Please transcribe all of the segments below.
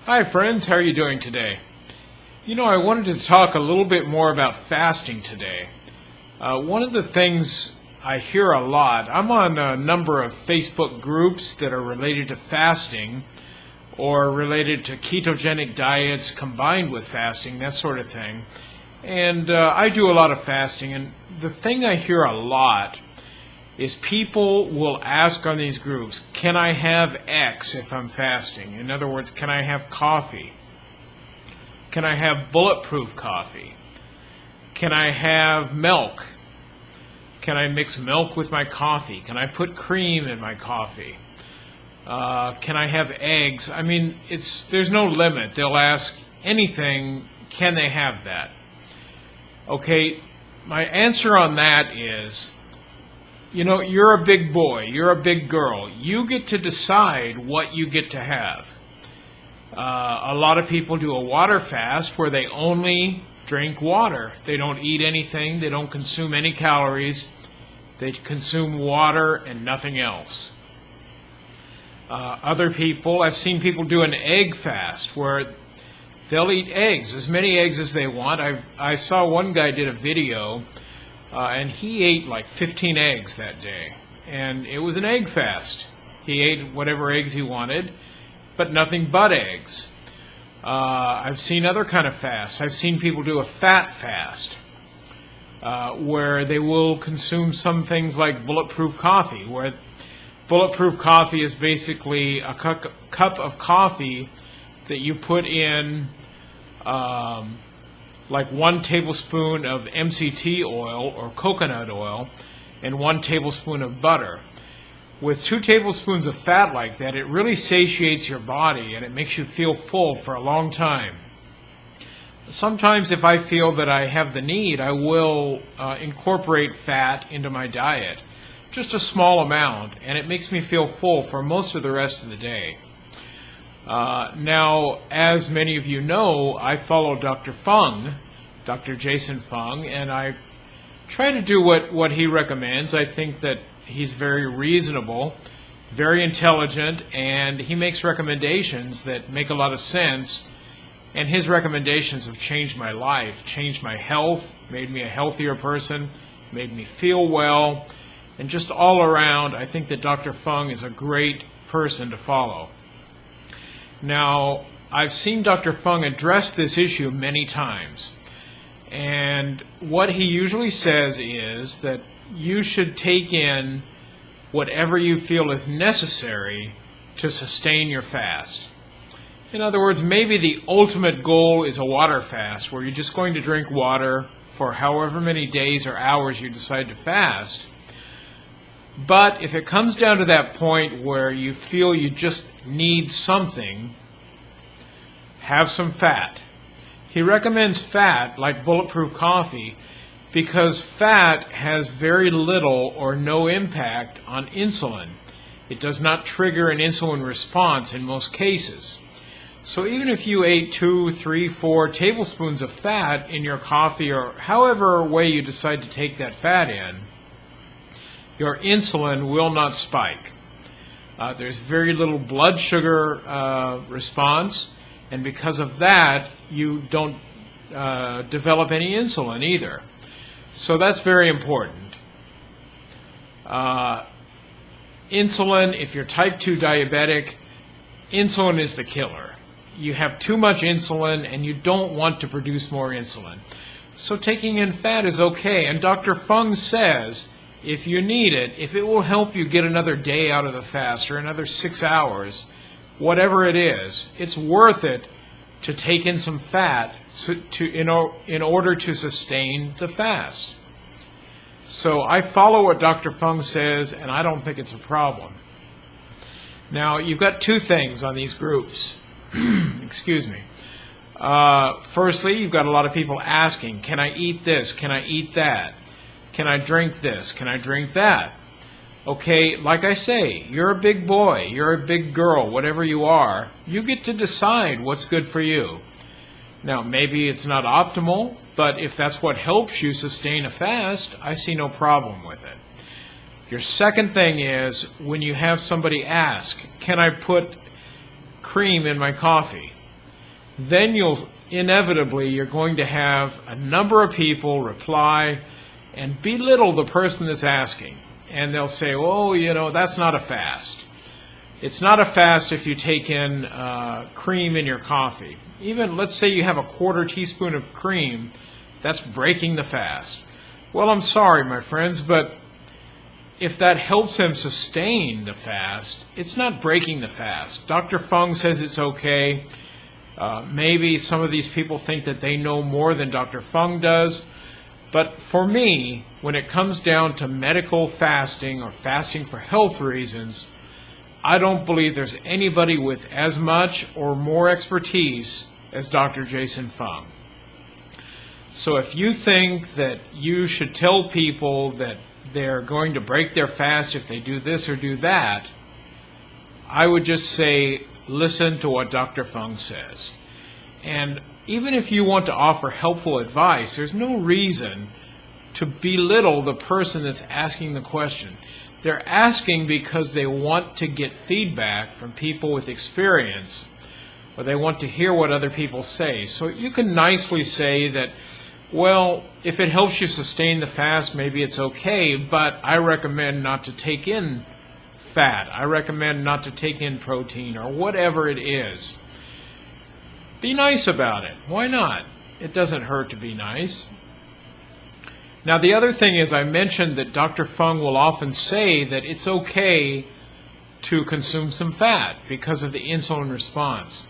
Hi friends, how are you doing today? I wanted to talk a little bit more about fasting today. One of the things I hear a lot, I'm on a number of Facebook groups that are related to fasting or related to ketogenic diets combined with fasting, that sort of thing. And I do a lot of fasting, and the thing I hear a lot is people will ask on these groups, can I have X if I'm fasting? In other words, can I have coffee? Can I have bulletproof coffee? Can I have milk? Can I mix milk with my coffee? Can I put cream in my coffee? Can I have eggs? I mean, there's no limit. They'll ask anything, can they have that? Okay, my answer on that is, you're a big boy, you're a big girl. You get to decide what you get to have. A lot of people do a water fast where they only drink water. They don't eat anything, they don't consume any calories. They consume water and nothing else. Other people, I've seen people do an egg fast where they'll eat eggs, as many eggs as they want. I saw one guy did a video and he ate like 15 eggs that day. And it was an egg fast. He ate whatever eggs he wanted, but nothing but eggs. I've seen other kind of fasts. I've seen people do a fat fast where they will consume some things like bulletproof coffee, where bulletproof coffee is basically a cup of coffee that you put in like 1 tablespoon of MCT oil or coconut oil and 1 tablespoon of butter. With 2 tablespoons of fat like that, it really satiates your body and it makes you feel full for a long time. Sometimes if I feel that I have the need, I will incorporate fat into my diet, just a small amount, and it makes me feel full for most of the rest of the day. Now, as many of you know, I follow Dr. Fung, Dr. Jason Fung, and I try to do what he recommends. I think that he's very reasonable, very intelligent, and he makes recommendations that make a lot of sense. And his recommendations have changed my life, changed my health, made me a healthier person, made me feel well, and just all around, I think that Dr. Fung is a great person to follow. Now, I've seen Dr. Fung address this issue many times, and what he usually says is that you should take in whatever you feel is necessary to sustain your fast. In other words, maybe the ultimate goal is a water fast, where you're just going to drink water for however many days or hours you decide to fast. But if it comes down to that point where you feel you just need something, have some fat. He recommends fat, like bulletproof coffee, because fat has very little or no impact on insulin. It does not trigger an insulin response in most cases. So even if you ate 2, 3, 4 tablespoons of fat in your coffee, or however way you decide to take that fat in, your insulin will not spike. There's very little blood sugar response, and because of that, you don't develop any insulin either. So that's very important. Insulin, if you're type 2 diabetic, insulin is the killer. You have too much insulin and you don't want to produce more insulin. So taking in fat is okay. And Dr. Fung says, if you need it, if it will help you get another day out of the fast or another 6 hours, whatever it is, it's worth it to take in some fat in order to sustain the fast. So I follow what Dr. Fung says, and I don't think it's a problem. Now, you've got 2 things on these groups. Excuse me. Firstly, you've got a lot of people asking, can I eat this? Can I eat that? Can I drink this? Can I drink that? Okay, like I say, you're a big boy, you're a big girl, whatever you are, you get to decide what's good for you. Now, maybe it's not optimal, but if that's what helps you sustain a fast, I see no problem with it. Your second thing is, when you have somebody ask, can I put cream in my coffee? then you're going to have a number of people reply and belittle the person that's asking. And they'll say, oh, that's not a fast. It's not a fast if you take in cream in your coffee. Even, let's say you have a quarter teaspoon of cream, that's breaking the fast. Well, I'm sorry, my friends, but if that helps them sustain the fast, it's not breaking the fast. Dr. Fung says it's okay. Maybe some of these people think that they know more than Dr. Fung does. But for me, when it comes down to medical fasting or fasting for health reasons, I don't believe there's anybody with as much or more expertise as Dr. Jason Fung. So if you think that you should tell people that they're going to break their fast if they do this or do that, I would just say, listen to what Dr. Fung says. And even if you want to offer helpful advice, there's no reason to belittle the person that's asking the question. They're asking because they want to get feedback from people with experience, or they want to hear what other people say. So you can nicely say that, well, if it helps you sustain the fast, maybe it's okay, but I recommend not to take in fat. I recommend not to take in protein, or whatever it is. Be nice about it. Why not? It doesn't hurt to be nice. Now, the other thing is, I mentioned that Dr. Fung will often say that it's okay to consume some fat because of the insulin response.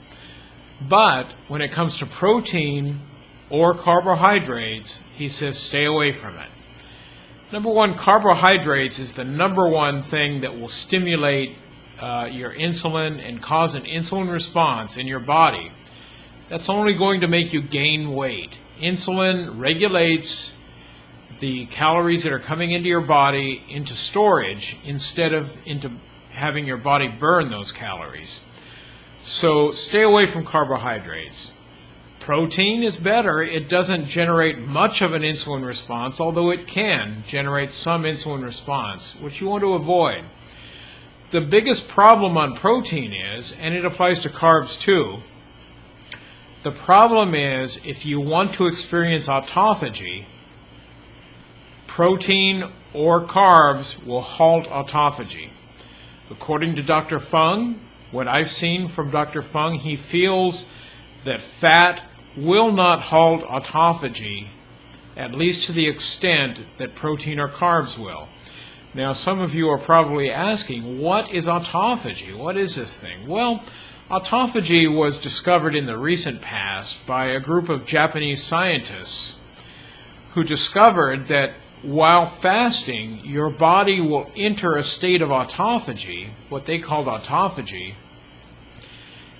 But when it comes to protein or carbohydrates, he says stay away from it. Number one, carbohydrates is the number one thing that will stimulate your insulin and cause an insulin response in your body. That's only going to make you gain weight. Insulin regulates the calories that are coming into your body into storage instead of into having your body burn those calories. So stay away from carbohydrates. Protein is better. It doesn't generate much of an insulin response, although it can generate some insulin response, which you want to avoid. The biggest problem on protein is, and it applies to carbs too, the problem is if you want to experience autophagy, protein or carbs will halt autophagy. According to Dr. Fung, what I've seen from Dr. Fung, he feels that fat will not halt autophagy, at least to the extent that protein or carbs will. Now, some of you are probably asking, what is autophagy? What is this thing? Well, autophagy was discovered in the recent past by a group of Japanese scientists who discovered that while fasting, your body will enter a state of autophagy, what they called autophagy.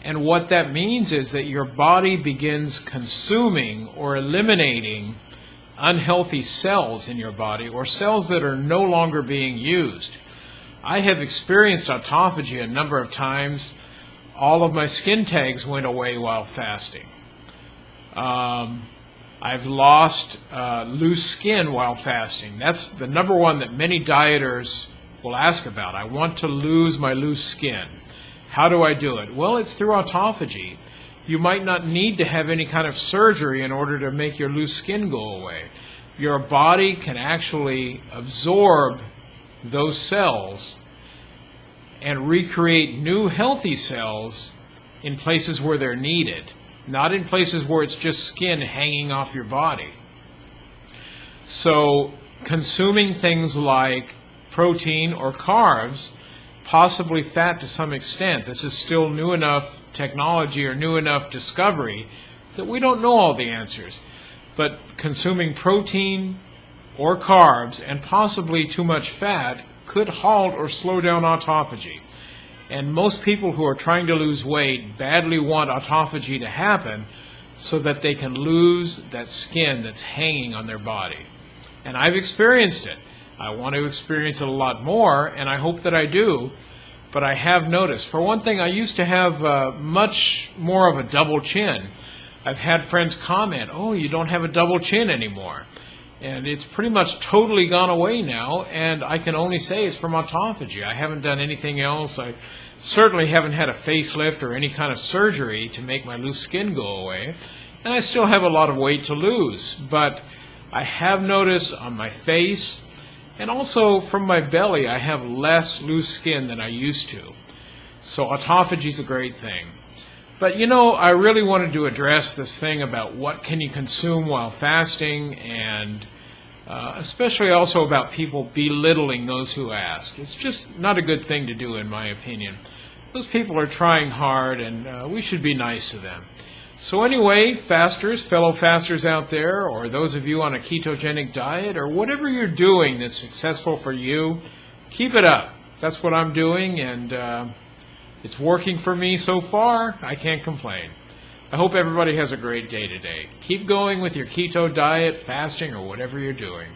And what that means is that your body begins consuming or eliminating unhealthy cells in your body, or cells that are no longer being used. I have experienced autophagy a number of times. All of my skin tags went away while fasting. I've lost loose skin while fasting. That's the number one that many dieters will ask about. I want to lose my loose skin. How do I do it? Well, it's through autophagy. You might not need to have any kind of surgery in order to make your loose skin go away. Your body can actually absorb those cells and recreate new healthy cells in places where they're needed, not in places where it's just skin hanging off your body. So consuming things like protein or carbs, possibly fat to some extent, this is still new enough technology or new enough discovery that we don't know all the answers. But consuming protein or carbs and possibly too much fat could halt or slow down autophagy. And most people who are trying to lose weight badly want autophagy to happen so that they can lose that skin that's hanging on their body. And I've experienced it. I want to experience it a lot more, and I hope that I do. But I have noticed. For one thing, I used to have much more of a double chin. I've had friends comment, oh, you don't have a double chin anymore. And it's pretty much totally gone away now, and I can only say it's from autophagy. I haven't done anything else. I certainly haven't had a facelift or any kind of surgery to make my loose skin go away. And I still have a lot of weight to lose, but I have noticed on my face and also from my belly I have less loose skin than I used to. So autophagy is a great thing. But you know, I really wanted to address this thing about what can you consume while fasting, and especially also about people belittling those who ask. It's just not a good thing to do, in my opinion. Those people are trying hard, and we should be nice to them. So anyway, fasters, fellow fasters out there, or those of you on a ketogenic diet, or whatever you're doing that's successful for you, keep it up. That's what I'm doing, and it's working for me so far. I can't complain. I hope everybody has a great day today. Keep going with your keto diet, fasting, or whatever you're doing.